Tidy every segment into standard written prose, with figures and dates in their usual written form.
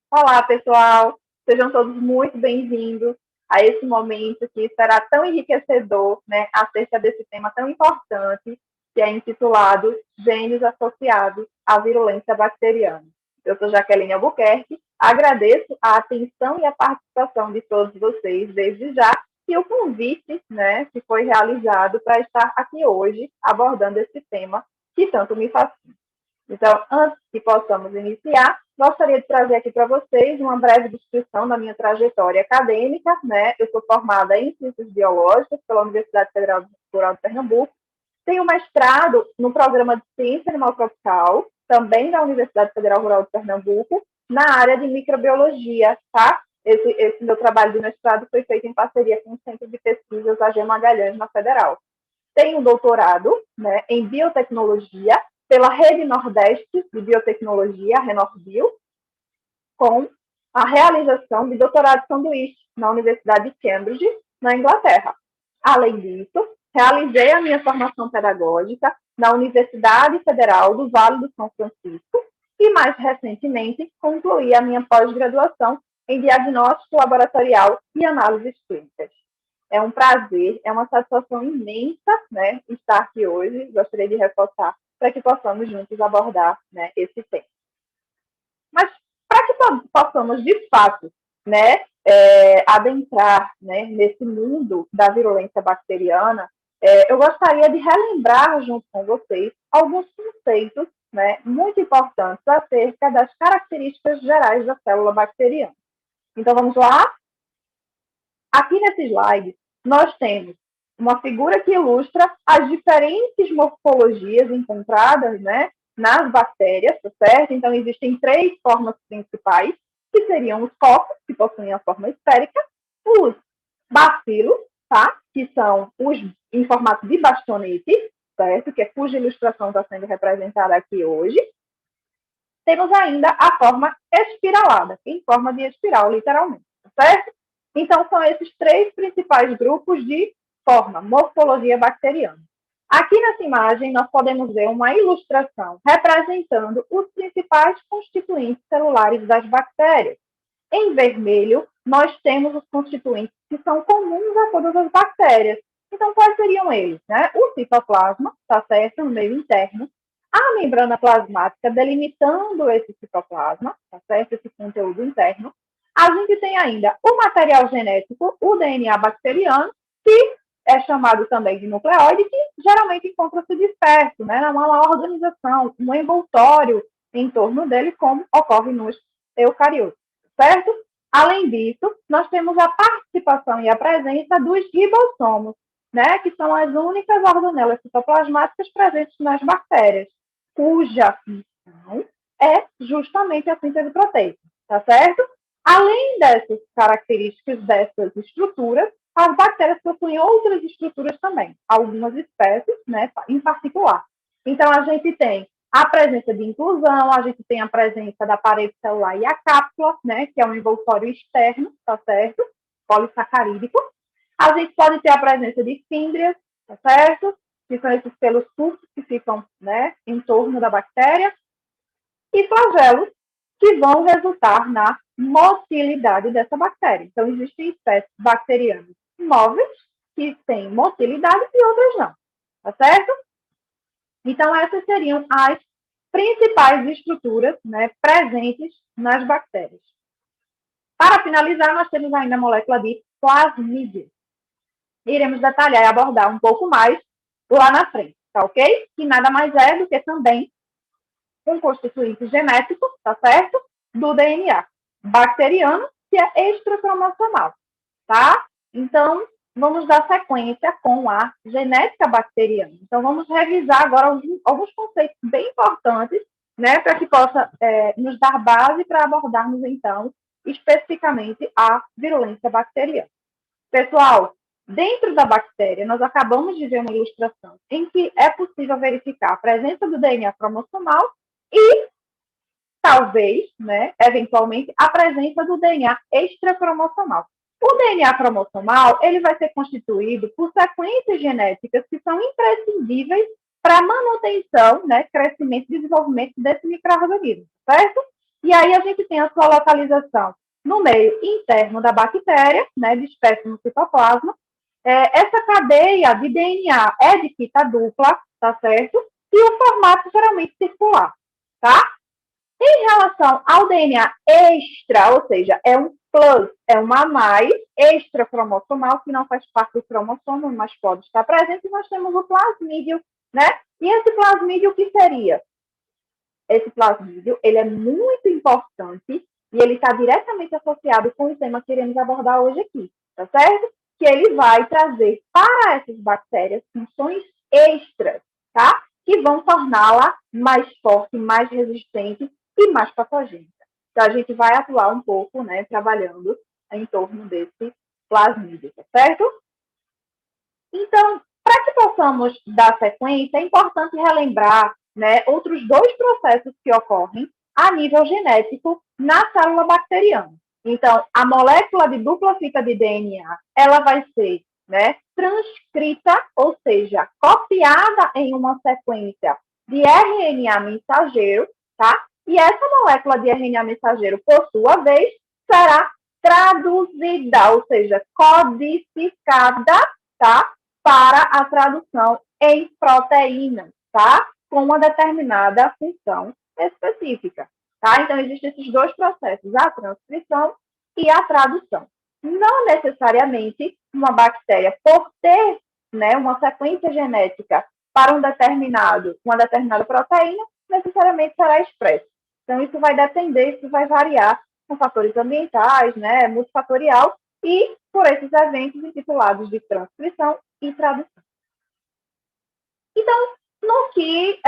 Olá, pessoal! Sejam todos muito bem-vindos a esse momento que será tão enriquecedor, né, acerca desse tema tão importante, que é intitulado Genes Associados à Virulência Bacteriana. Eu sou Jaqueline Albuquerque, agradeço a atenção e a participação de todos vocês desde já e o convite, né, que foi realizado para estar aqui hoje abordando esse tema que tanto me fascina. Então, antes que possamos iniciar, gostaria de trazer aqui para vocês uma breve descrição da minha trajetória acadêmica, né? Eu sou formada em Ciências Biológicas pela Universidade Federal Rural de Pernambuco, tenho mestrado no programa de Ciência Animal Tropical, também da Universidade Federal Rural de Pernambuco, na área de microbiologia, tá? Esse meu trabalho de mestrado foi feito em parceria com o Centro de Pesquisas AG Magalhães, na Federal. Tenho um doutorado, né, em biotecnologia pela Rede Nordeste de Biotecnologia, Renorbio, com a realização de doutorado de sanduíche na Universidade de Cambridge, na Inglaterra. Além disso, realizei a minha formação pedagógica na Universidade Federal do Vale do São Francisco e, mais recentemente, concluí a minha pós-graduação em diagnóstico laboratorial e análises clínicas. É um prazer, é uma satisfação imensa, né, estar aqui hoje. Gostaria de reforçar para que possamos juntos abordar, né, esse tema. Mas para que possamos, de fato, né, adentrar, né, nesse mundo da virulência bacteriana, eu gostaria de relembrar junto com vocês alguns conceitos, né, muito importantes acerca das características gerais da célula bacteriana. Então, vamos lá? Aqui nesse slide, nós temos uma figura que ilustra as diferentes morfologias encontradas, né, nas bactérias, tá certo? Então, existem três formas principais, que seriam os cocos, que possuem a forma esférica, os bacilos, tá? Que são os em formato de bastonete, certo? Que é cuja ilustração está sendo representada aqui hoje. Temos ainda a forma espiralada, em forma de espiral, literalmente, tá certo? Então, são esses três principais grupos de forma, morfologia bacteriana. Aqui nessa imagem, nós podemos ver uma ilustração representando os principais constituintes celulares das bactérias. Em vermelho, nós temos os constituintes que são comuns a todas as bactérias. Então, quais seriam eles? Né? O citoplasma, tá certo? No meio interno. A membrana plasmática delimitando esse citoplasma, tá certo? Esse conteúdo interno. A gente tem ainda o material genético, o DNA bacteriano, que é chamado também de nucleóide, que geralmente encontra-se disperso, né? Uma organização, um envoltório em torno dele, como ocorre nos eucariotos, certo? Além disso, nós temos a participação e a presença dos ribossomos, né? Que são as únicas organelas citoplasmáticas presentes nas bactérias, cuja função é justamente a síntese proteica, tá certo? Além dessas características, dessas estruturas, as bactérias possuem outras estruturas também, algumas espécies, né, em particular. Então, a gente tem a presença de inclusão, a gente tem a presença da parede celular e a cápsula, né, que é um envoltório externo, tá certo? Polissacarídico. A gente pode ter a presença de fímbrias, tá certo? Que são esses pelos curtos que ficam, né, em torno da bactéria. E flagelos, que vão resultar na motilidade dessa bactéria. Então, existem espécies bacterianas móveis, que têm motilidade, e outras não. Tá certo? Então, essas seriam as principais estruturas, né, presentes nas bactérias. Para finalizar, nós temos ainda a molécula de plasmídia. Iremos detalhar e abordar um pouco mais lá na frente, tá ok? Que nada mais é do que também um constituinte genético, tá certo? Do DNA bacteriano, que é extracromossomal, tá? Então, vamos dar sequência com a genética bacteriana. Então, vamos revisar agora alguns conceitos bem importantes, né, para que possa nos dar base para abordarmos, então, especificamente a virulência bacteriana. Pessoal, dentro da bactéria, nós acabamos de ver uma ilustração em que é possível verificar a presença do DNA cromossomal e, talvez, né, eventualmente, a presença do DNA extracromossomal. O DNA cromossomal ele vai ser constituído por sequências genéticas que são imprescindíveis para a manutenção, né, crescimento e desenvolvimento desse micro-organismo, certo? E aí a gente tem a sua localização no meio interno da bactéria, né, disperso no citoplasma. Essa cadeia de DNA é de fita dupla, tá certo? E o formato geralmente circular, tá? Em relação ao DNA extra, ou seja, é um plus, é um a mais, extra cromossomal, que não faz parte do cromossomo, mas pode estar presente, e nós temos o plasmídio, né? E esse plasmídio, o que seria? Esse plasmídio, ele é muito importante e ele está diretamente associado com o tema que iremos abordar hoje aqui, tá certo? Que ele vai trazer para essas bactérias funções extras, tá? Que vão torná-la mais forte, mais resistente e mais patogênica. Então, a gente vai atuar um pouco, né, trabalhando em torno desse plasmídio, tá certo? Então, para que possamos dar sequência, é importante relembrar, né, outros dois processos que ocorrem a nível genético na célula bacteriana. Então, a molécula de dupla fita de DNA, ela vai ser, né, transcrita, ou seja, copiada em uma sequência de RNA mensageiro, tá? E essa molécula de RNA mensageiro, por sua vez, será traduzida, ou seja, codificada, tá? Para a tradução em proteínas, tá? Com uma determinada função específica, tá? Então, existem esses dois processos, a transcrição e a tradução. Não necessariamente uma bactéria, por ter, né, uma sequência genética para uma determinada proteína, necessariamente será expressa. Então, isso vai depender, isso vai variar com fatores ambientais, né, multifatorial, e por esses eventos intitulados de transcrição e tradução. Então, no que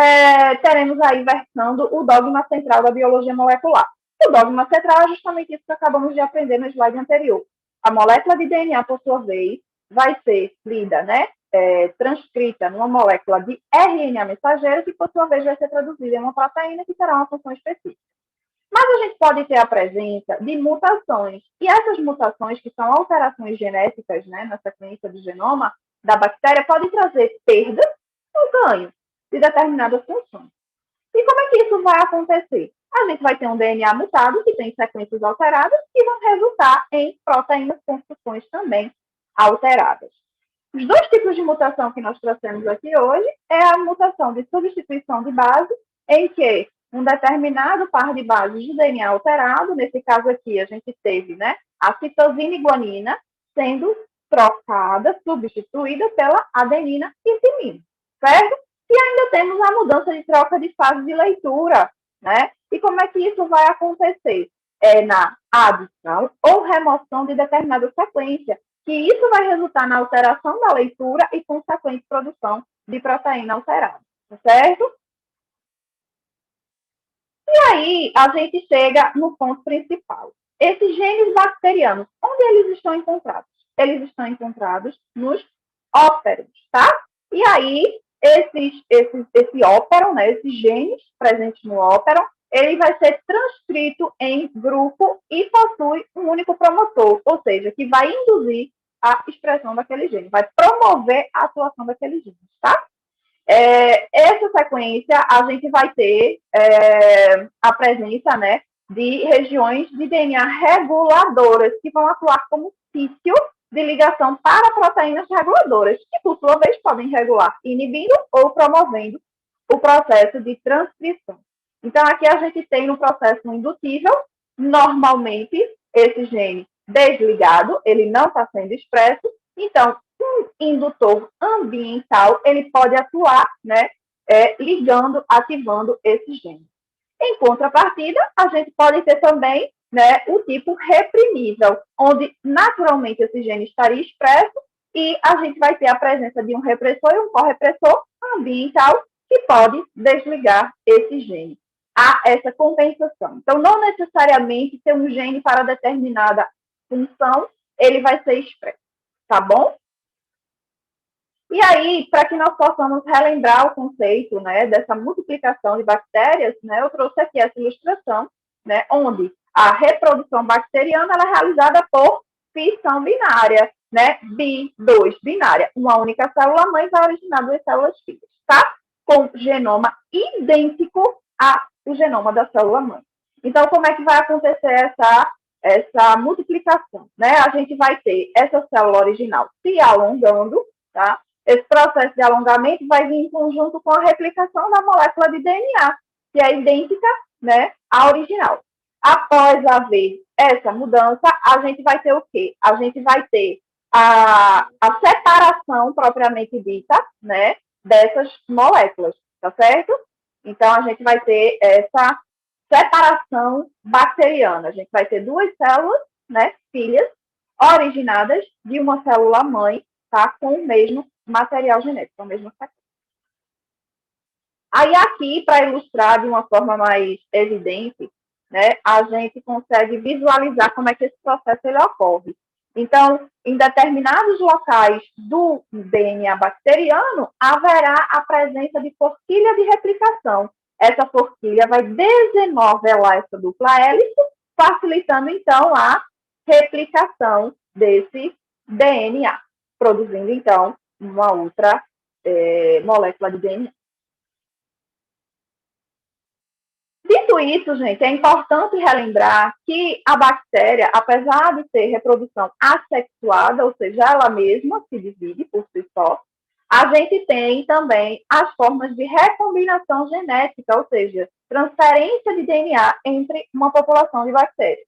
teremos aí versando o dogma central da biologia molecular. O dogma central é justamente isso que acabamos de aprender no slide anterior. A molécula de DNA, por sua vez, vai ser lida, né, transcrita numa molécula de RNA mensageiro, que por sua vez vai ser traduzida em uma proteína que terá uma função específica. Mas a gente pode ter a presença de mutações. E essas mutações, que são alterações genéticas, né, na sequência do genoma da bactéria, podem trazer perda ou ganho de determinadas funções. E como é que isso vai acontecer? A gente vai ter um DNA mutado, que tem sequências alteradas, que vão resultar em proteínas com funções também alteradas. Os dois tipos de mutação que nós trouxemos aqui hoje é a mutação de substituição de base, em que um determinado par de bases de DNA alterado, nesse caso aqui a gente teve, né, a citosina e guanina sendo trocada, substituída pela adenina e timina, certo? E ainda temos a mudança de troca de fase de leitura, né? E como é que isso vai acontecer? É na adição ou remoção de determinada sequência, que isso vai resultar na alteração da leitura e consequente produção de proteína alterada, certo? E aí a gente chega no ponto principal. Esses genes bacterianos, onde eles estão encontrados? Eles estão encontrados nos óperos, tá? E aí, esse ópero, né, esses genes presentes no ópero, ele vai ser transcrito em grupo e possui um único promotor, ou seja, que vai induzir a expressão daquele gene, vai promover a atuação daquele gene, tá? Essa sequência, a gente vai ter a presença, né, de regiões de DNA reguladoras, que vão atuar como sítio de ligação para proteínas reguladoras, que, por sua vez, podem regular inibindo ou promovendo o processo de transcrição. Então, aqui a gente tem um processo indutível, normalmente, esse gene desligado, ele não está sendo expresso, então, um indutor ambiental, ele pode atuar, né, ligando, ativando esse gene. Em contrapartida, a gente pode ter também, né, o tipo reprimível, onde naturalmente esse gene estaria expresso e a gente vai ter a presença de um repressor e um correpressor ambiental que pode desligar esse gene. Há essa compensação. Então, não necessariamente ter um gene para determinada função, ele vai ser expresso, tá bom? E aí, para que nós possamos relembrar o conceito, né, dessa multiplicação de bactérias, né, eu trouxe aqui essa ilustração, né, onde a reprodução bacteriana ela é realizada por fissão binária, né, bi2 binária. Uma única célula-mãe vai originar duas células filhas, tá? Com genoma idêntico ao genoma da célula-mãe. Então, como é que vai acontecer essa multiplicação? Né? A gente vai ter essa célula original se alongando, tá? Esse processo de alongamento vai vir em conjunto com a replicação da molécula de DNA, que é idêntica, né, à original. Após haver essa mudança, a gente vai ter o quê? A gente vai ter a separação propriamente dita, né, dessas moléculas, tá certo? Então, a gente vai ter essa separação bacteriana. A gente vai ter duas células, né, filhas, originadas de uma célula mãe, tá, com o mesmo material genético, a mesma sequência. Aí aqui, para ilustrar de uma forma mais evidente, né, a gente consegue visualizar como é que esse processo ele ocorre. Então, em determinados locais do DNA bacteriano, haverá a presença de forquilha de replicação. Essa forquilha vai desenovelar essa dupla hélice, facilitando, então, a replicação desse DNA, produzindo, então, uma outra molécula de DNA. Dito isso, gente, é importante relembrar que a bactéria, apesar de ter reprodução assexuada, ou seja, ela mesma se divide por si só, a gente tem também as formas de recombinação genética, ou seja, transferência de DNA entre uma população de bactérias.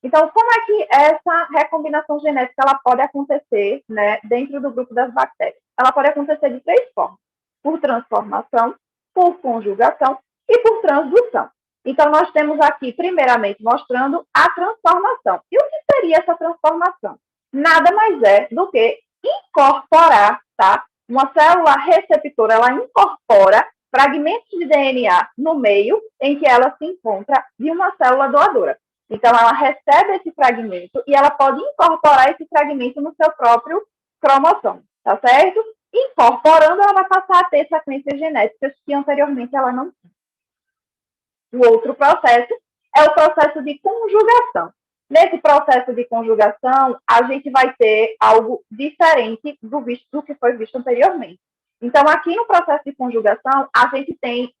Então, como é que essa recombinação genética ela pode acontecer, né, dentro do grupo das bactérias? Ela pode acontecer de três formas: por transformação, por conjugação e por transdução. Então, nós temos aqui, primeiramente, mostrando a transformação. E o que seria essa transformação? Nada mais é do que incorporar, tá? Uma célula receptora, ela incorpora fragmentos de DNA no meio em que ela se encontra de uma célula doadora. Então, ela recebe esse fragmento e ela pode incorporar esse fragmento no seu próprio cromossomo, tá certo? Incorporando, ela vai passar a ter sequências genéticas que anteriormente ela não tinha. O outro processo é o processo de conjugação. Nesse processo de conjugação, a gente vai ter algo diferente do que foi visto anteriormente. Então, aqui no processo de conjugação, a gente tem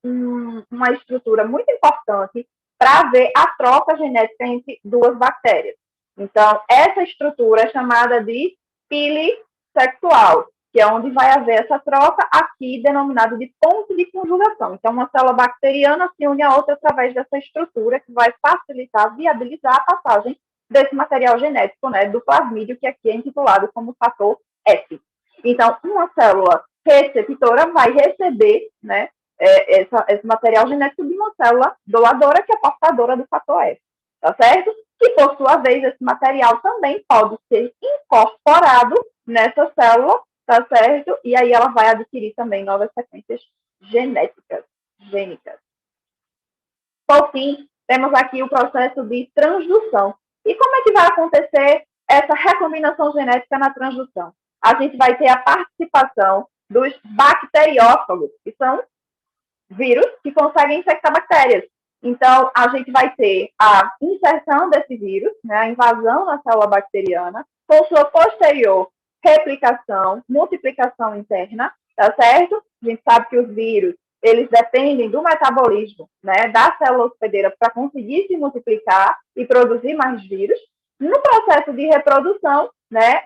uma estrutura muito importante para ver a troca genética entre duas bactérias. Então, essa estrutura é chamada de filissexual, que é onde vai haver essa troca, aqui denominado de ponto de conjugação. Então, uma célula bacteriana se une a outra através dessa estrutura, que vai facilitar, viabilizar a passagem desse material genético, né, do plasmídio, que aqui é intitulado como fator F. Então, uma célula receptora vai receber, né, esse material genético de uma célula doadora, que é portadora do fator F, tá certo? Que, por sua vez, esse material também pode ser incorporado nessa célula, tá certo? E aí ela vai adquirir também novas sequências genéticas, gênicas. Por fim, temos aqui o processo de transdução. E como é que vai acontecer essa recombinação genética na transdução? A gente vai ter a participação dos bacteriófagos, que são vírus que conseguem infectar bactérias. Então, a gente vai ter a inserção desse vírus, né, a invasão na célula bacteriana, com sua posterior replicação, multiplicação interna, tá certo? A gente sabe que os vírus, eles dependem do metabolismo, né, da célula hospedeira para conseguir se multiplicar e produzir mais vírus. No processo de reprodução, né,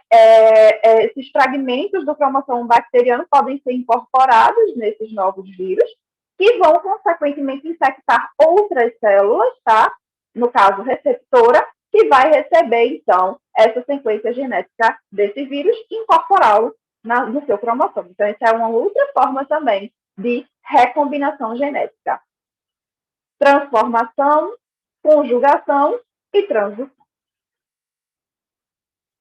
esses fragmentos do cromossomo bacteriano podem ser incorporados nesses novos vírus, que vão, consequentemente, infectar outras células, tá? No caso, receptora, que vai receber, então, essa sequência genética desse vírus e incorporá-lo no seu cromossomo. Então, essa é uma outra forma também de recombinação genética. Transformação, conjugação e transdução.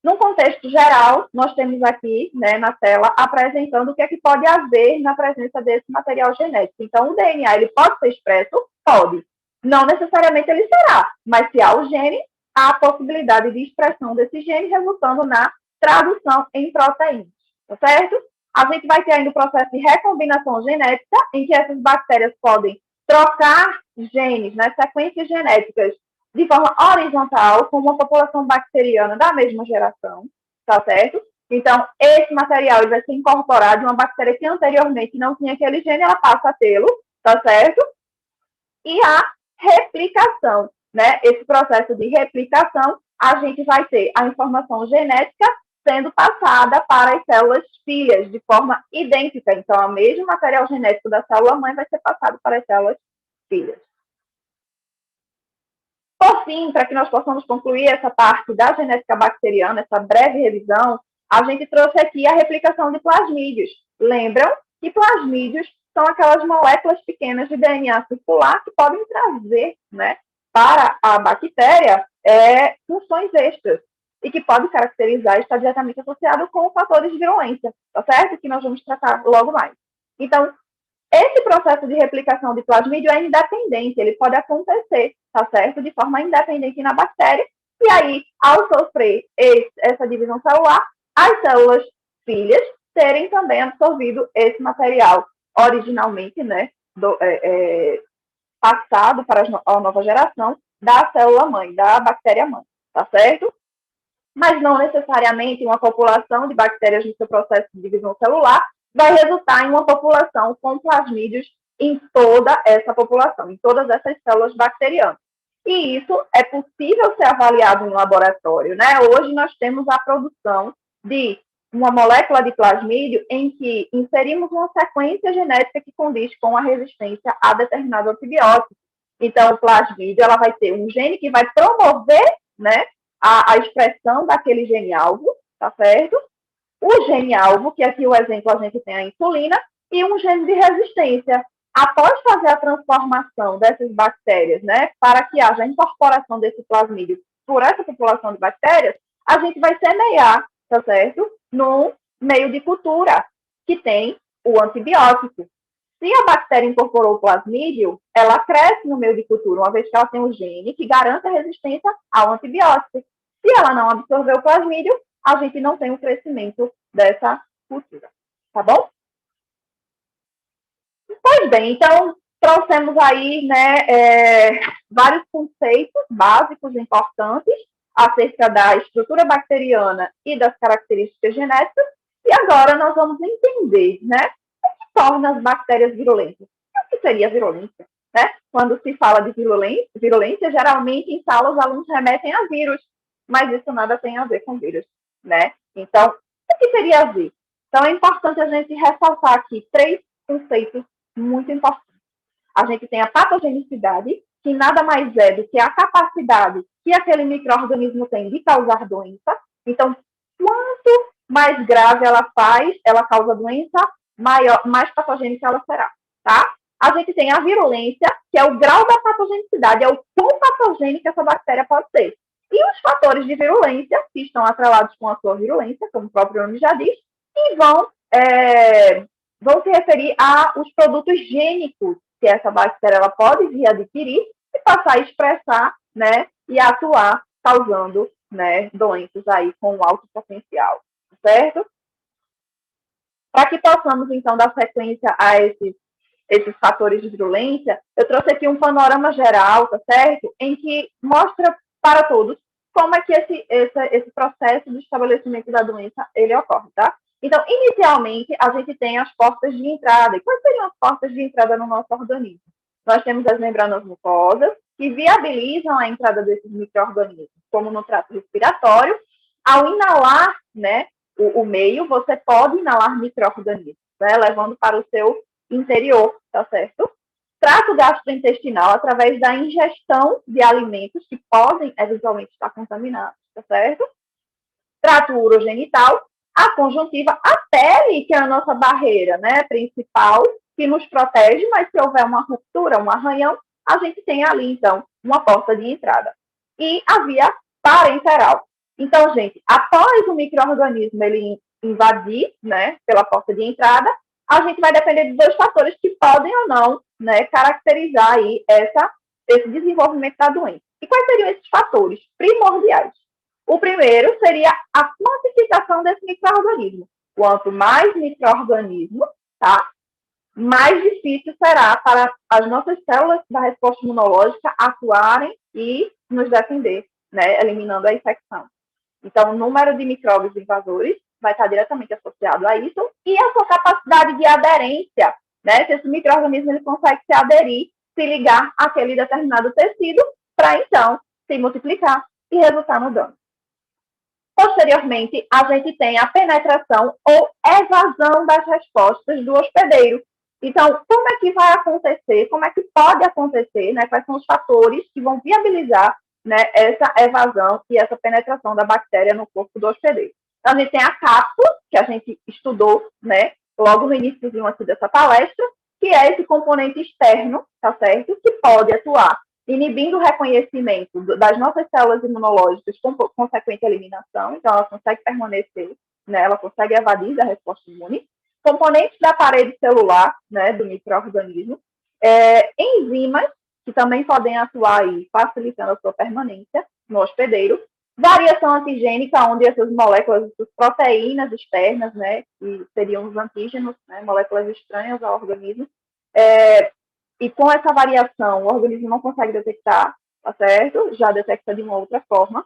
No contexto geral, nós temos aqui, né, na tela, apresentando o que é que pode haver na presença desse material genético. Então, o DNA, ele pode ser expresso? Pode. Não necessariamente ele será, mas se há o gene, há a possibilidade de expressão desse gene, resultando na tradução em proteínas, tá certo? A gente vai ter ainda o processo de recombinação genética, em que essas bactérias podem trocar genes, né, sequências genéticas, de forma horizontal, com uma população bacteriana da mesma geração, tá certo? Então, esse material ele vai ser incorporado de uma bactéria que anteriormente não tinha aquele gene, ela passa a tê-lo, tá certo? E há replicação, né? Esse processo de replicação, a gente vai ter a informação genética sendo passada para as células filhas de forma idêntica. Então, o mesmo material genético da célula mãe vai ser passado para as células filhas. Por fim, para que nós possamos concluir essa parte da genética bacteriana, essa breve revisão, a gente trouxe aqui a replicação de plasmídios. Lembram que plasmídios são aquelas moléculas pequenas de DNA circular que podem trazer, né, para a bactéria funções extras e que pode caracterizar e estar diretamente associado com fatores de virulência, tá certo? Que nós vamos tratar logo mais. Então, esse processo de replicação de plasmídio é independente, ele pode acontecer, tá certo? De forma independente na bactéria, e aí, ao sofrer essa divisão celular, as células filhas terem também absorvido esse material originalmente, né, passado para a nova geração da célula mãe, da bactéria mãe, tá certo? Mas não necessariamente uma população de bactérias no seu processo de divisão celular vai resultar em uma população com plasmídios em toda essa população, em todas essas células bacterianas. E isso é possível ser avaliado em laboratório, né? Hoje nós temos a produção de uma molécula de plasmídio em que inserimos uma sequência genética que condiz com a resistência a determinado antibiótico. Então, o plasmídio ela vai ter um gene que vai promover, né, a expressão daquele gene-alvo, tá certo? O gene-alvo, que aqui o exemplo a gente tem a insulina, e um gene de resistência. Após fazer a transformação dessas bactérias, né, para que haja a incorporação desse plasmídio por essa população de bactérias, a gente vai semear, tá certo? Num meio de cultura que tem o antibiótico. Se a bactéria incorporou o plasmídio, ela cresce no meio de cultura, uma vez que ela tem o gene que garante a resistência ao antibiótico. Se ela não absorveu o plasmídio, a gente não tem o crescimento dessa cultura. Tá bom? Pois bem, então trouxemos aí, né, vários conceitos básicos importantes acerca da estrutura bacteriana e das características genéticas, e agora nós vamos entender, né, o que torna as bactérias virulentas. O que seria virulência? Né? Quando se fala de virulência, geralmente em sala os alunos remetem a vírus, mas isso nada tem a ver com vírus, né? Então, o que teria a ver? Então, é importante a gente ressaltar aqui 3 conceitos muito importantes. A gente tem a patogenicidade, que nada mais é do que a capacidade que aquele micro-organismo tem de causar doença. Então, quanto mais grave ela causa doença, mais patogênica ela será, tá? A gente tem a virulência, que é o grau da patogenicidade, é o quão patogênica essa bactéria pode ser. E os fatores de virulência, que estão atrelados com a sua virulência, como o próprio nome já diz, e vão se referir aos produtos gênicos que essa bactéria ela pode vir a adquirir e passar a expressar, né, e atuar causando, né, doenças aí com alto potencial, certo? Para que possamos, então, dar sequência a esses fatores de virulência, eu trouxe aqui um panorama geral, tá certo? Em que mostra para todos como é que esse processo de estabelecimento da doença, ele ocorre, tá? Então, inicialmente, a gente tem as portas de entrada. E quais seriam as portas de entrada no nosso organismo? Nós temos as membranas mucosas, que viabilizam a entrada desses micro-organismos, como no trato respiratório. Ao inalar, né, o meio, você pode inalar micro-organismos, né, levando para o seu interior, tá certo? Trato gastrointestinal, através da ingestão de alimentos que podem eventualmente estar contaminados, tá certo? Trato urogenital, a conjuntiva, a pele, que é a nossa barreira, né, principal, que nos protege, mas se houver uma ruptura, um arranhão, a gente tem ali, então, uma porta de entrada. E a via parenteral. Então, gente, após o micro-organismo ele invadir, né, pela porta de entrada, a gente vai depender de 2 fatores que podem ou não, né, caracterizar aí esse desenvolvimento da doença. E quais seriam esses fatores primordiais? O primeiro seria a quantificação desse micro-organismo. Quanto mais micro-organismo, tá, mais difícil será para as nossas células da resposta imunológica atuarem e nos defender, né, eliminando a infecção. Então, o número de micróbios invasores vai estar diretamente associado a isso e a sua capacidade de aderência, né, se esse micro-organismo ele consegue se aderir se ligar àquele determinado tecido para, então, se multiplicar e resultar no dano. Posteriormente, a gente tem a penetração ou evasão das respostas do hospedeiro. Então, como é que vai acontecer? Como é que pode acontecer? Né? Quais são os fatores que vão viabilizar, né, essa evasão e essa penetração da bactéria no corpo do hospedeiro? Então, a gente tem a cápsula, que a gente estudou, né, logo no início aqui dessa palestra, que é esse componente externo, tá certo? Que pode atuar inibindo o reconhecimento das nossas células imunológicas com consequente eliminação, então ela consegue permanecer, né, ela consegue evadir da resposta imune. Componentes da parede celular, né, do microorganismo, enzimas, que também podem atuar aí, facilitando a sua permanência no hospedeiro. Variação antigênica, onde essas moléculas, essas proteínas externas, né, que seriam os antígenos, né, moléculas estranhas ao organismo, e com essa variação, o organismo não consegue detectar, tá certo? Já detecta de uma outra forma.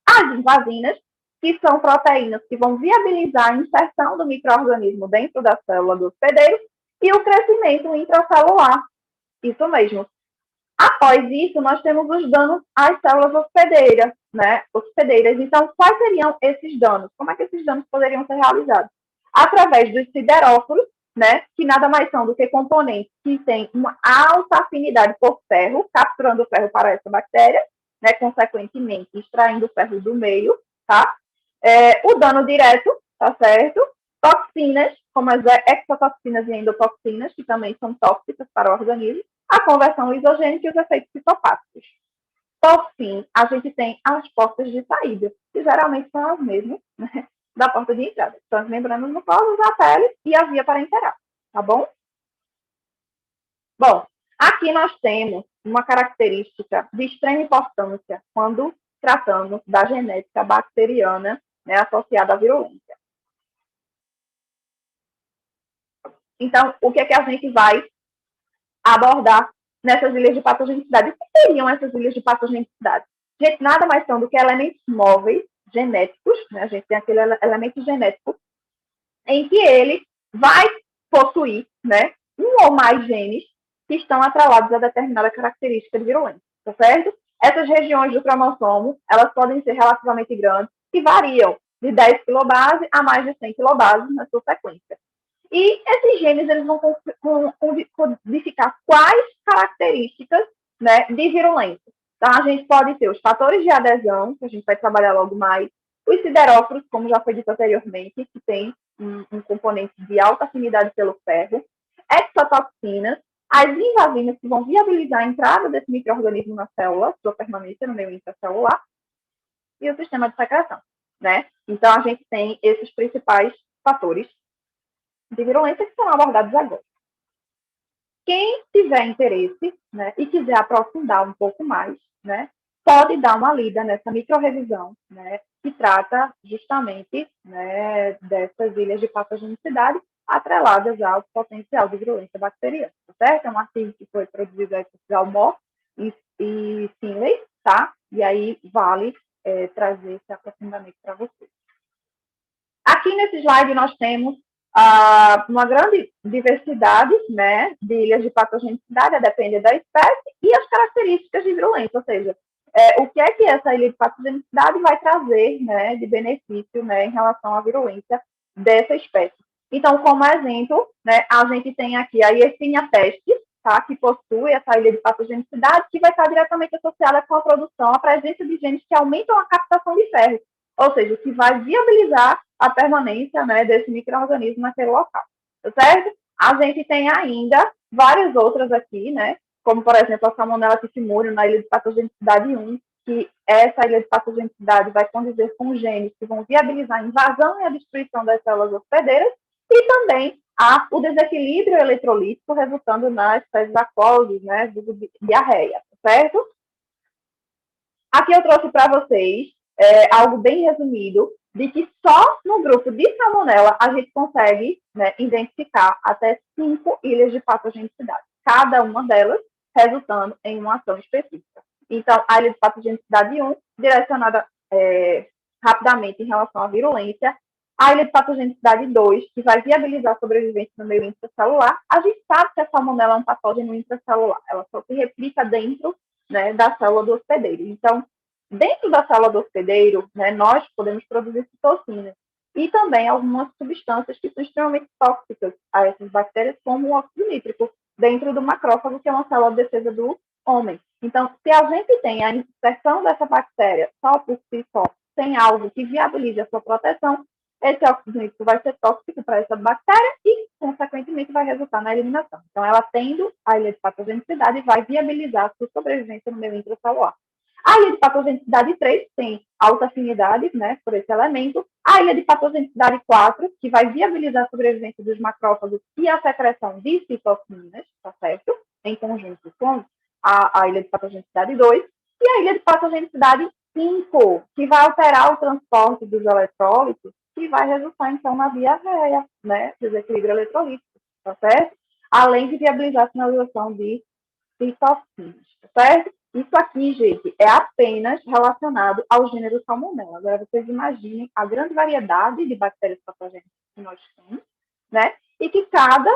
As invasinas, que são proteínas que vão viabilizar a inserção do microorganismo dentro da célula do hospedeiro e o crescimento intracelular. Isso mesmo. Após isso, nós temos os danos às células hospedeiras, né? Hospedeiras. Então, quais seriam esses danos? Como é que esses danos poderiam ser realizados? Através dos sideróforos, né, que nada mais são do que componentes que têm uma alta afinidade por ferro, capturando o ferro para essa bactéria, né, consequentemente extraindo o ferro do meio, tá? O dano direto, tá certo? Toxinas, como as exotoxinas e endotoxinas, que também são tóxicas para o organismo, a conversão isogênica e os efeitos fitopáticos. Por fim, a gente tem as portas de saída, que geralmente são as mesmas, né, da porta de entrada. São as membranas mucosas, a pele e a via parenteral, tá bom? Bom, aqui nós temos uma característica de extrema importância quando tratamos da genética bacteriana, né, associada à virulência. Então, o que é que a gente vai abordar nessas ilhas de patogenicidade? O que seriam essas ilhas de patogenicidade? Gente, nada mais são do que elementos móveis genéticos, né? A gente tem aquele elemento genético em que ele vai possuir, né, um ou mais genes que estão atrelados a determinada característica de virulência, tá certo? Essas regiões do cromossomo, elas podem ser relativamente grandes e variam de 10 kilobase a mais de 100 kilobase na sua sequência. E esses genes eles vão codificar quais características, né, de virulência. Então, a gente pode ter os fatores de adesão, que a gente vai trabalhar logo mais, os sideróforos, como já foi dito anteriormente, que tem um componente de alta afinidade pelo ferro, exotoxinas, as invasinas, que vão viabilizar a entrada desse microorganismo na célula, sua permanência no meio intracelular, e o sistema de secreção, né? Então, a gente tem esses principais fatores de virulência que serão abordados agora. Quem tiver interesse, né, e quiser aprofundar um pouco mais, né, pode dar uma lida nessa micro-revisão, né, que trata justamente, né, dessas ilhas de patogenicidade atreladas ao potencial de virulência bacteriana, tá certo? É um artigo que foi produzido aí por Galmor e Finlay, tá? E aí vale trazer esse aprofundamento para vocês. Aqui nesse slide nós temos uma grande diversidade, né, de ilhas de patogenicidade, a depender da espécie, e as características de virulência, ou seja, o que é que essa ilha de patogenicidade vai trazer, né, de benefício, né, em relação à virulência dessa espécie. Então, como exemplo, né, a gente tem aqui a Yersinia pestis, tá, que possui essa ilha de patogenicidade, que vai estar diretamente associada com a produção, a presença de genes que aumentam a captação de ferro, ou seja, que vai viabilizar a permanência, né, desse micro-organismo naquele local, tá certo? A gente tem ainda várias outras aqui, né, como, por exemplo, a Salmonella typhimurium na ilha de patogenicidade 1, que essa ilha de patogenicidade vai condizer com genes que vão viabilizar a invasão e a destruição das células hospedeiras, e também o desequilíbrio eletrolítico resultando nas fezes aquosas, né, de diarreia, tá certo? Aqui eu trouxe para vocês algo bem resumido de que só no grupo de salmonela a gente consegue, né, identificar até 5 ilhas de patogenicidade, cada uma delas resultando em uma ação específica. Então, a ilha de patogenicidade 1, direcionada rapidamente em relação à virulência, A ilha de patogenicidade 2, que vai viabilizar a sobrevivência no meio intracelular. A gente sabe que a salmonela é um patógeno intracelular, ela só se replica dentro, né, da célula do hospedeiro. Então, dentro da célula do hospedeiro, né, nós podemos produzir citocinas e também algumas substâncias que são extremamente tóxicas a essas bactérias, como o óxido nítrico, dentro do macrófago, que é uma célula de defesa do homem. Então, se a gente tem a inserção dessa bactéria só por si só, sem algo que viabilize a sua proteção, esse óxido nítrico vai ser tóxico para essa bactéria e, consequentemente, vai resultar na eliminação. Então, ela tendo a ilha de patogenicidade, vai viabilizar a sua sobrevivência no meio intracelular. A ilha de patogenicidade 3 tem alta afinidade, né, por esse elemento. A ilha de patogenicidade 4, que vai viabilizar a sobrevivência dos macrófagos e a secreção de citocinas, tá certo? Em conjunto com a ilha de patogenicidade 2. E a ilha de patogenicidade 5, que vai alterar o transporte dos eletrólitos, que vai resultar, então, na diarreia, né, desequilíbrio eletrolítico, tá certo? Além de viabilizar a sinalização de citocinas, tá certo? Isso aqui, gente, é apenas relacionado ao gênero Salmonella. Agora, vocês imaginem a grande variedade de bactérias patogênicas que nós temos, né? E que cada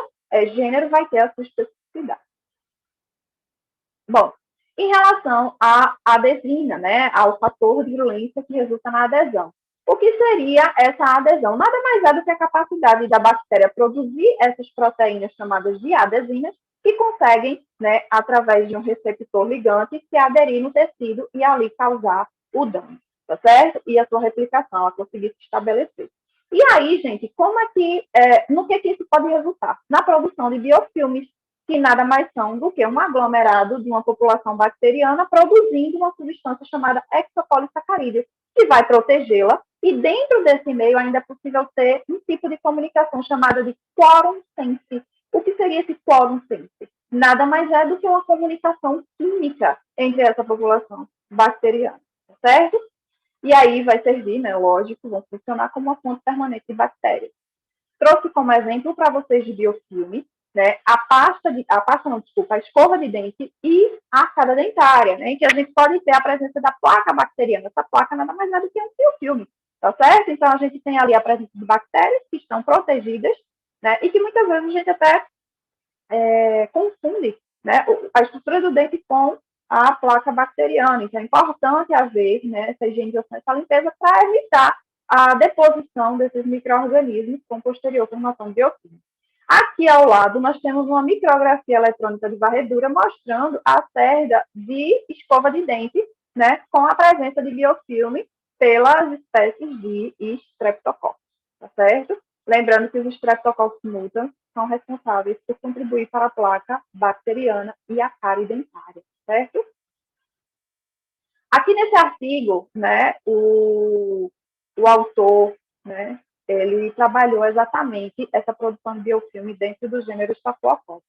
gênero vai ter a sua especificidade. Bom, em relação à adesina, né, ao fator de virulência que resulta na adesão. O que seria essa adesão? Nada mais é do que a capacidade da bactéria produzir essas proteínas chamadas de adesinas que conseguem, né, através de um receptor ligante, se aderir no tecido e ali causar o dano, tá certo? E a sua replicação, ela conseguir se estabelecer. E aí, gente, como é que, no que isso pode resultar? Na produção de biofilmes, que nada mais são do que um aglomerado de uma população bacteriana produzindo uma substância chamada hexapolissacarídeo, que vai protegê-la, e dentro desse meio ainda é possível ter um tipo de comunicação chamada de quorum sense. O que seria esse quorum sense? Nada mais é do que uma comunicação química entre essa população bacteriana, certo? E aí vai servir, né, lógico, vão funcionar como uma fonte permanente de bactérias. Trouxe como exemplo para vocês de biofilme, né, a escova de dente e a arcada dentária, né, em que a gente pode ter a presença da placa bacteriana. Essa placa nada mais é do que um biofilme, tá certo? Então, a gente tem ali a presença de bactérias que estão protegidas, né, e que muitas vezes a gente até confunde, né, a estrutura do dente com a placa bacteriana. Então, é importante haver, né, essa higienização, essa limpeza para evitar a deposição desses micro-organismos com posterior formação de biofilme. Aqui ao lado, nós temos uma micrografia eletrônica de varredura mostrando a cerda de escova de dente, né, com a presença de biofilme pelas espécies de Streptococcus, tá certo? Lembrando que os Streptococcus mutans são responsáveis por contribuir para a placa bacteriana e a cárie dentária, certo? Aqui nesse artigo, né, o autor, né, ele trabalhou exatamente essa produção de biofilme dentro do gênero Staphylococcus.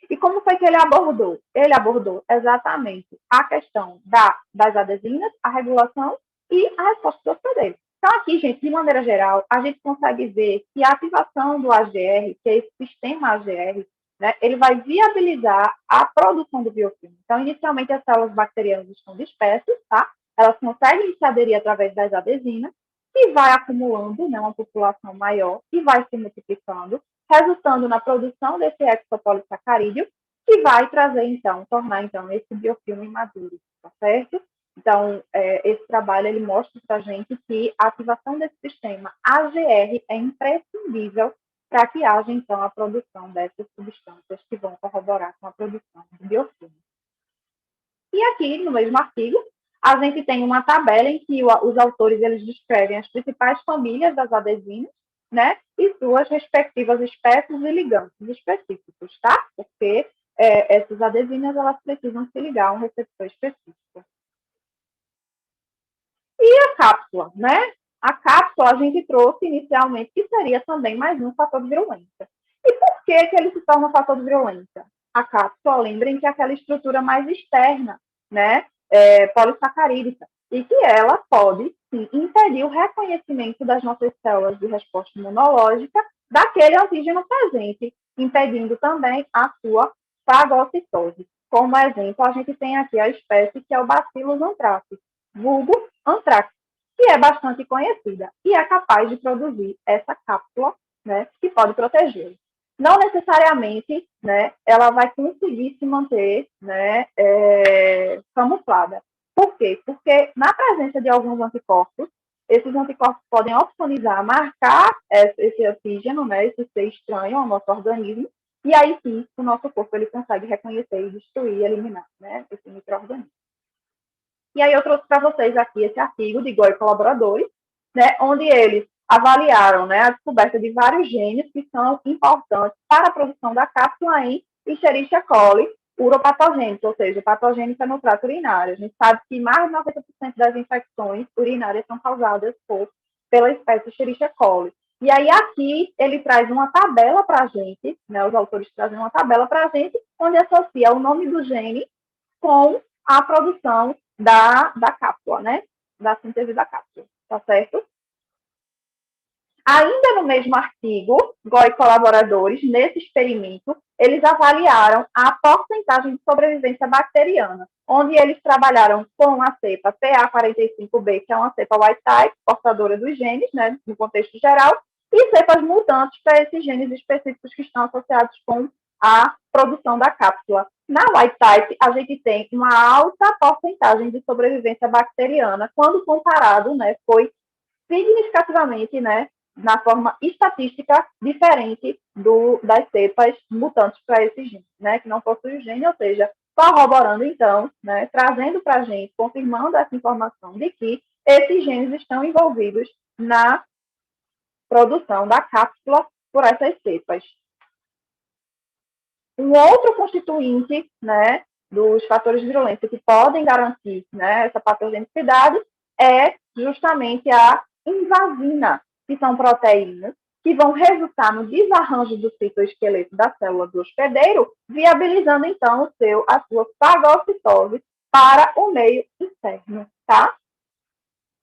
E como foi que ele abordou? Ele abordou exatamente a questão das adesinas, a regulação e a resposta do hospedeiro. Então, aqui, gente, de maneira geral, a gente consegue ver que a ativação do AGR, que é esse sistema AGR, né, ele vai viabilizar a produção do biofilme. Então, inicialmente, as células bacterianas estão dispersas, tá? Elas conseguem se aderir através das adesinas, e vai acumulando, né, uma população maior, e vai se multiplicando, resultando na produção desse hexapolissacarídeo, que vai trazer, então, tornar, então, esse biofilme maduro, tá certo? Então, esse trabalho, ele mostra para a gente que a ativação desse sistema AGR é imprescindível para que haja, então, a produção dessas substâncias que vão corroborar com a produção de biofilme. E aqui, no mesmo artigo, a gente tem uma tabela em que os autores eles descrevem as principais famílias das adesinas, né, e suas respectivas espécies e ligantes específicos, tá? Porque essas adesinas, elas precisam se ligar a um receptor específico. E a cápsula, né? A cápsula a gente trouxe inicialmente que seria também mais um fator de virulência. E por que ele se torna um fator de virulência? A cápsula, lembrem que é aquela estrutura mais externa, né? Polissacarídica, e que ela pode, sim, impedir o reconhecimento das nossas células de resposta imunológica daquele antígeno presente, impedindo também a sua fagocitose. Como exemplo, a gente tem aqui a espécie que é o Bacillus anthracis, vulgo anthrax, que é bastante conhecida e é capaz de produzir essa cápsula, né, que pode protegê-lo. Não necessariamente, né, ela vai conseguir se manter, né, camuflada. Por quê? Porque na presença de alguns anticorpos, esses anticorpos podem opsonizar, marcar esse antígeno, né, esse ser estranho ao nosso organismo, e aí sim o nosso corpo ele consegue reconhecer e destruir, eliminar, né, esse micro-organismo. E aí eu trouxe para vocês aqui esse artigo de Goy e colaboradores, né, onde eles avaliaram, né, a descoberta de vários genes que são importantes para a produção da cápsula em Escherichia coli uropatogênicos, ou seja, patogênica no trato urinário. A gente sabe que mais de 90% das infecções urinárias são causadas pela espécie Escherichia coli. E aí aqui ele traz uma tabela para a gente, né, os autores trazem uma tabela para a gente, onde associa o nome do gene com a produção da cápsula, né? Da síntese da cápsula, tá certo? Ainda no mesmo artigo, Goy e colaboradores, nesse experimento, eles avaliaram a porcentagem de sobrevivência bacteriana, onde eles trabalharam com a cepa PA45B, que é uma cepa white type, portadora dos genes, né, no contexto geral, e cepas mutantes para esses genes específicos que estão associados com a produção da cápsula. Na white type, a gente tem uma alta porcentagem de sobrevivência bacteriana, quando comparado, né, foi significativamente, né, na forma estatística diferente das cepas mutantes para esse gene, né, que não possui o gene, ou seja, corroborando, então, né, trazendo para a gente, confirmando essa informação de que esses genes estão envolvidos na produção da cápsula por essas cepas. Um outro constituinte, né, dos fatores de virulência que podem garantir, né, essa patogenicidade é justamente a invasina, que são proteínas que vão resultar no desarranjo do citoesqueleto da célula do hospedeiro, viabilizando, então, a sua fagocitose para o meio interno, tá?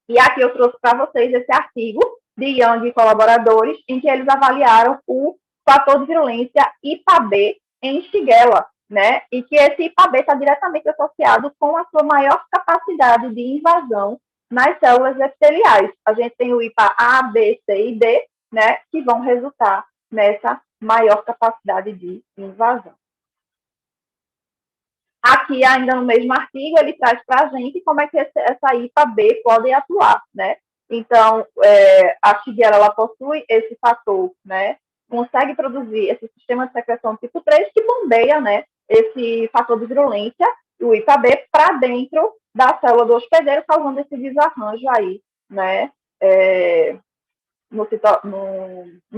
E aqui eu trouxe para vocês esse artigo de Young e colaboradores, em que eles avaliaram o fator de virulência IPA-B em Shigella, né? E que esse IPA-B está diretamente associado com a sua maior capacidade de invasão nas células epiteliais. A gente tem o IPA-A, B, C e D, né? Que vão resultar nessa maior capacidade de invasão. Aqui, ainda no mesmo artigo, ele traz para a gente como é que essa IPA-B pode atuar, né? Então, a Shigella, ela possui esse fator, né? Consegue produzir esse sistema de secreção tipo 3 que bombeia, né? Esse fator de virulência, o IPA-B, para dentro da célula do hospedeiro, causando esse desarranjo aí, né? No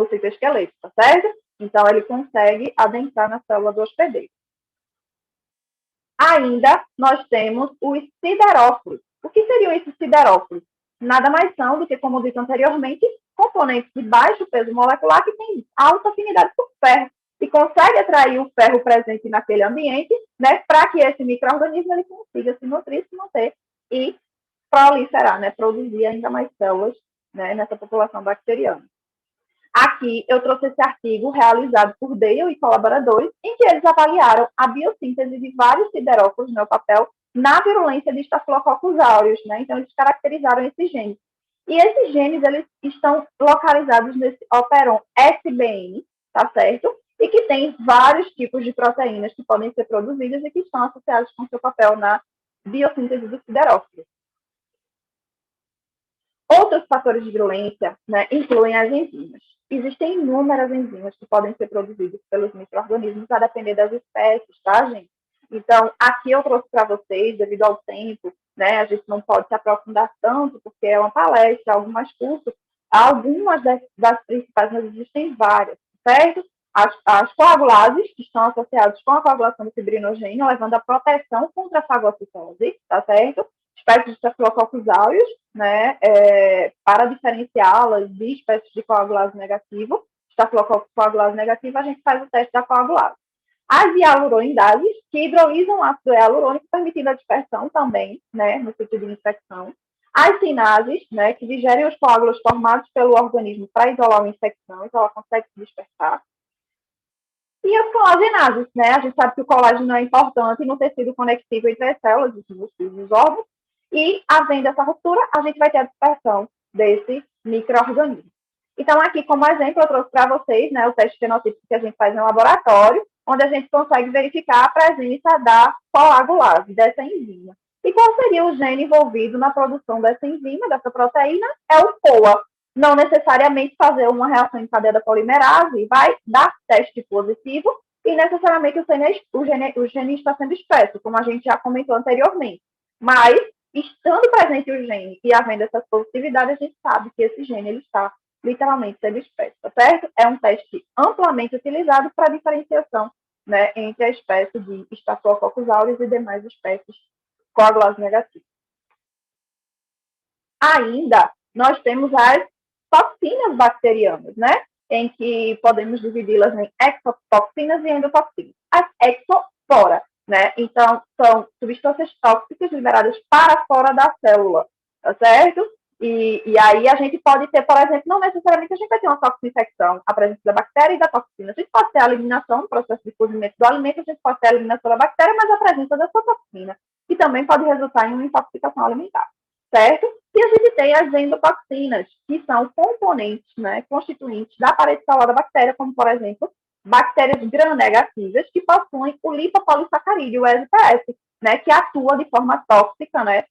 citoesqueleto, tá certo? Então, ele consegue adentrar na célula do hospedeiro. Ainda nós temos os siderófilos. O que seriam esses siderófilos? Nada mais são do que, como dito anteriormente, componentes de baixo peso molecular que têm alta afinidade por ferro e consegue atrair o ferro presente naquele ambiente, né, para que esse micro-organismo ele consiga se nutrir, se manter e proliferar, né, produzir ainda mais células, né, nessa população bacteriana. Aqui eu trouxe esse artigo realizado por Dale e colaboradores, em que eles avaliaram a biossíntese de vários siderófilos no papel na virulência de Staphylococcus aureus, né? Então eles caracterizaram esses genes. E esses genes eles estão localizados nesse operon SBN, tá certo? E que tem vários tipos de proteínas que podem ser produzidas e que estão associadas com seu papel na biossíntese do siderófilo. Outros fatores de virulência, né, incluem as enzimas. Existem inúmeras enzimas que podem ser produzidas pelos micro-organismos a depender das espécies, tá, gente? Então, aqui eu trouxe para vocês, devido ao tempo, né, a gente não pode se aprofundar tanto, porque é uma palestra, algo mais curto, algumas das principais, mas existem várias, certo? As coagulases, que estão associadas com a coagulação do fibrinogênio, levando a proteção contra a fagocitose, tá certo? Espécies de Staphylococcus aureus, né, para diferenciá-las de espécies de coagulase negativo, Staphylococcus coagulase negativo, a gente faz o teste da coagulase. As hialuronidases, que hidrolisam o ácido hialurônico, permitindo a dispersão também, né, no sentido de infecção. As sinases, né, que digerem os coágulos formados pelo organismo para isolar uma infecção, então ela consegue se dispersar. E as colagenases, né, a gente sabe que o colágeno é importante no tecido conectivo entre as células, os músculos e os órgãos, e, havendo essa ruptura, a gente vai ter a dispersão desse micro-organismo. Então, aqui, como exemplo, eu trouxe para vocês, né, o teste fenotípico que a gente faz no laboratório, onde a gente consegue verificar a presença da coagulase, dessa enzima. E qual seria o gene envolvido na produção dessa enzima, dessa proteína? É o COA. Não necessariamente fazer uma reação em cadeia da polimerase vai dar teste positivo, e necessariamente o gene está sendo expresso, como a gente já comentou anteriormente. Mas, estando presente o gene e havendo essas positividades, a gente sabe que esse gene ele está literalmente sendo expresso, tá certo? É um teste amplamente utilizado para diferenciação, né, entre a espécie de Staphylococcus aureus e demais espécies coagulase negativas. Ainda, nós temos as toxinas bacterianas, né? Em que podemos dividi-las em exotoxinas e endotoxinas. As exofora, né? Então, são substâncias tóxicas liberadas para fora da célula, tá certo? E aí a gente pode ter, por exemplo, não necessariamente a gente vai ter uma toxinfecção, a presença da bactéria e da toxina. A gente pode ter a eliminação, o processo de cozimento do alimento, a gente pode ter a eliminação da bactéria, mas a presença dessa toxina, que também pode resultar em uma intoxicação alimentar, certo? E a gente tem as endotoxinas, que são componentes, né, constituintes da parede celular da bactéria, como, por exemplo, bactérias gram-negativas, que possuem o lipopolissacarídeo, o LPS, né, que atua de forma tóxica, né,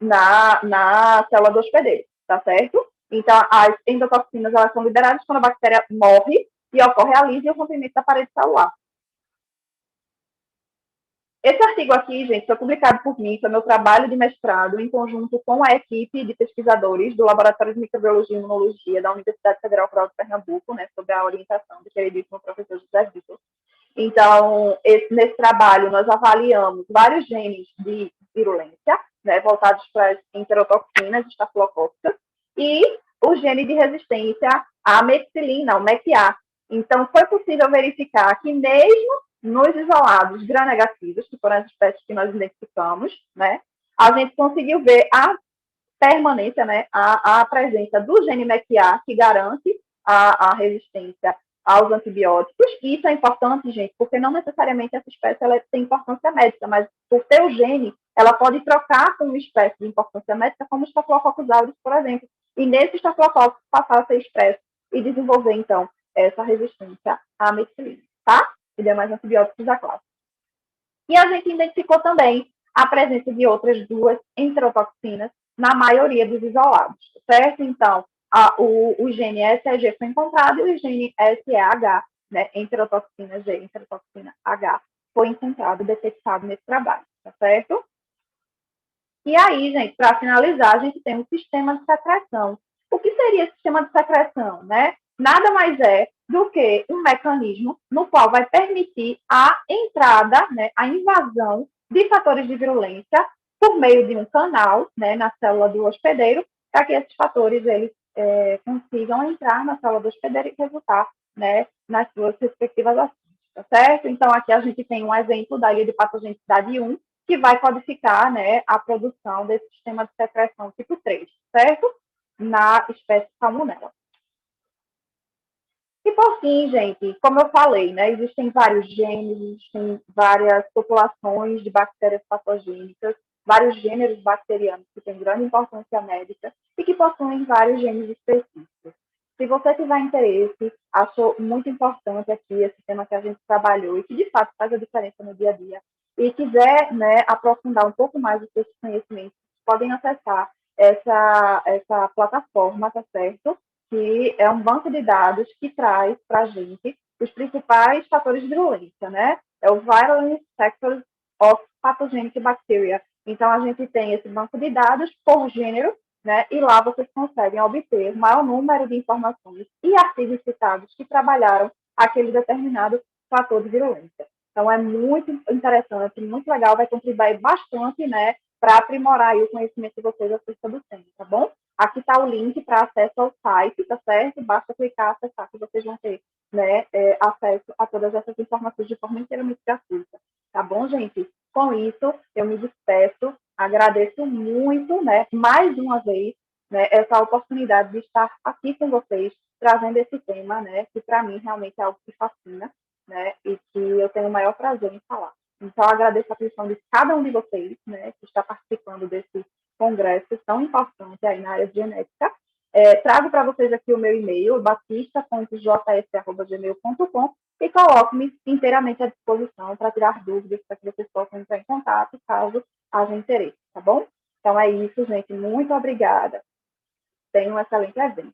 na célula do hospedeiro, tá certo? Então, as endotoxinas, elas são liberadas quando a bactéria morre e ocorre a lise e o rompimento da parede celular. Esse artigo aqui, gente, foi publicado por mim, foi meu trabalho de mestrado, em conjunto com a equipe de pesquisadores do Laboratório de Microbiologia e Imunologia da Universidade Federal Rural de Pernambuco, né, sob a orientação do queridíssimo professor José Vitor. Então, nesse trabalho, nós avaliamos vários genes de virulência, né, voltados para as enterotoxinas estafilocóccicas, e o gene de resistência à meticilina, o MECA. Então, foi possível verificar que mesmo nos isolados gram-negativos, que foram as espécies que nós identificamos, né, a gente conseguiu ver a permanência, né, a presença do gene MECA, que garante a resistência aos antibióticos. E isso é importante, gente, porque não necessariamente essa espécie ela tem importância médica, mas por ter o gene, ela pode trocar com uma espécie de importância médica, como o Staphylococcus aureus, por exemplo. E nesse Staphylococcus passar a ser expresso e desenvolver, então, essa resistência à meticilina, tá? E demais antibióticos da classe. E a gente identificou também a presença de outras duas enterotoxinas na maioria dos isolados, certo? Então, o gene SEG foi encontrado e o gene SEH, né, enterotoxina G, enterotoxina H, foi encontrado, detectado nesse trabalho, tá certo? E aí, gente, para finalizar, a gente tem um sistema de secreção. O que seria esse sistema de secreção, né? Nada mais é do que um mecanismo no qual vai permitir a entrada, né, a invasão de fatores de virulência por meio de um canal, né, na célula do hospedeiro, para que esses fatores eles consigam entrar na célula do hospedeiro e resultar, né, nas suas respectivas ações, tá certo? Então, aqui a gente tem um exemplo da ilha de patogenicidade 1, que vai codificar, né, a produção desse sistema de secreção tipo 3, certo? Na espécie Salmonella. E por fim, gente, como eu falei, né, existem vários genes, existem várias populações de bactérias patogênicas, vários gêneros bacterianos que têm grande importância médica e que possuem vários genes específicos. Se você tiver interesse, achou muito importante aqui esse tema que a gente trabalhou e que de fato faz a diferença no dia a dia, e quiser, né, aprofundar um pouco mais os seus conhecimentos, podem acessar essa plataforma, tá certo? Que é um banco de dados que traz para a gente os principais fatores de virulência, né? É o Virulence Factors of Pathogenic Bacteria. Então, a gente tem esse banco de dados por gênero, né? E lá vocês conseguem obter o maior número de informações e artigos citados que trabalharam aquele determinado fator de virulência. Então, é muito interessante, muito legal, vai contribuir bastante, né? Para aprimorar o conhecimento de vocês acerca do tema, tá bom? Aqui está o link para acesso ao site, tá certo? Basta clicar, acessar, que vocês vão ter, né, acesso a todas essas informações de forma inteiramente gratuita. Tá bom, gente? Com isso, eu me despeço, agradeço muito, né, mais uma vez, né, essa oportunidade de estar aqui com vocês, trazendo esse tema, né, que para mim realmente é algo que fascina, né, e que eu tenho o maior prazer em falar. Então, agradeço a atenção de cada um de vocês, né, que está participando desse congresso tão importante aí na área de genética. Trago para vocês aqui o meu e-mail, batista.js@gmail.com, e coloco-me inteiramente à disposição para tirar dúvidas, para que vocês possam entrar em contato, caso haja interesse, tá bom? Então é isso, gente. Muito obrigada. Tenham um excelente evento.